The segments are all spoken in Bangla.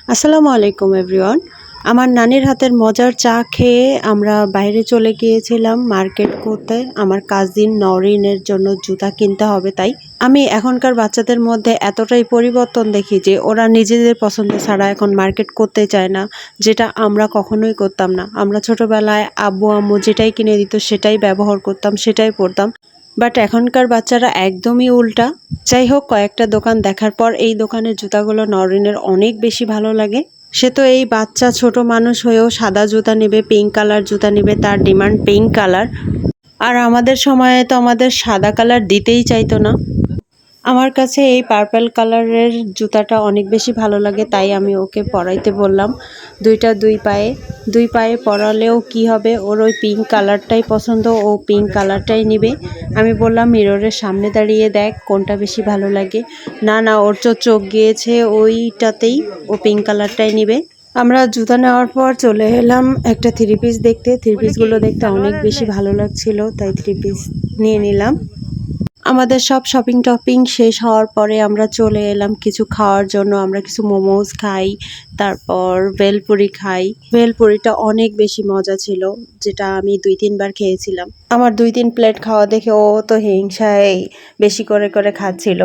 আসসালামু আলাইকুম এভরিওয়ান। আমার নানির হাতের মজার চা খেয়ে আমরা বাইরে চলে গিয়েছিলাম মার্কেট করতে। আমার কাজিন নওরিনের জন্য জুতা কিনতে হবে তাই। আমি এখনকার বাচ্চাদের মধ্যে এতটাই পরিবর্তন দেখি যে ওরা নিজেদের পছন্দ ছাড়া এখন মার্কেট করতে চায় না, যেটা আমরা কখনোই করতাম না। আমরা ছোটবেলায় আব্বু আম্মু যেটাই কিনে দিত সেটাই ব্যবহার করতাম, সেটাই পরতাম। বাট এখনকার বাচ্চারা একদমই উল্টা। যাই হোক, কয়েকটা দোকান দেখার পর এই দোকানের জুতাগুলো নওরিনের অনেক বেশি ভালো লাগে। সে তো এই বাচ্চা ছোট মানুষ হয়েও সাদা জুতা নেবে, পিঙ্ক কালার জুতা নেবে, তার ডিমান্ড পিঙ্ক কালার। আর আমাদের সময়ে তো আমাদের সাদা কালার দিতেই চাইতো না। আমার কাছে এই পার্পল কালারের জুতাটা অনেক বেশি ভালো লাগে, তাই আমি ওকে পরাইতে বললাম। দুই পায়ে পরালেও কি হবে, ওর ওই পিঙ্ক কালারটাই পছন্দ, ও পিঙ্ক কালারটাই নিবে। আমি বললাম মিররের সামনে দাঁড়িয়ে দেখ কোনটা বেশি ভালো লাগে। না না, ওর তো চোখ গিয়েছে ওইটাতেই, ও পিঙ্ক কালারটাই নিবে। আমরা জুতা নেওয়ার পর চলে এলাম একটা থ্রি পিস দেখতে। থ্রি পিসগুলো দেখতে অনেক বেশি ভালো লাগছিল, তাই থ্রি পিস নিয়ে নিলাম। আমাদের সব শপিং টপিং শেষ হওয়ার পরে আমরা চলে এলাম কিছু খাওয়ার জন্য। আমরা কিছু মোমোজ খাই, তারপর ভেলপুরি খাই। ভেলপুরিটা অনেক বেশি মজা ছিল, যেটা আমি 2-3 বার খেয়েছিলাম। আমার 2-3 প্লেট খাওয়া দেখে ও তো হিংসায় বেশি করে করে খাচ্ছিল।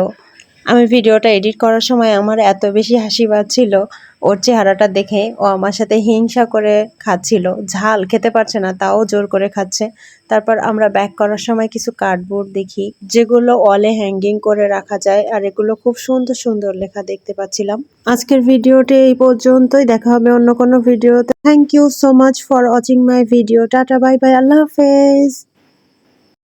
আমি ভিডিওটা এডিট করার সময় আমার এত বেশি হাসি পাচ্ছিল ওর চেহারাটা দেখে। ও আমার সাথে হিংসা করে খাচ্ছিল, ঝাল খেতে পারছে না তাও জোর করে খাচ্ছে। তারপর আমরা ব্যাক করার সময় কিছু কার্ডবোর্ড দেখি, যেগুলো ওয়ালে হ্যাঙ্গিং করে রাখা যায়, আর এগুলো খুব সুন্দর সুন্দর লেখা দেখতে পাচ্ছিলাম। আজকের ভিডিওটি এই পর্যন্তই, দেখা হবে অন্য কোনো ভিডিওতে। Thank you so much for watching my video. Tata, bye bye, আল্লাহ হাফেজ।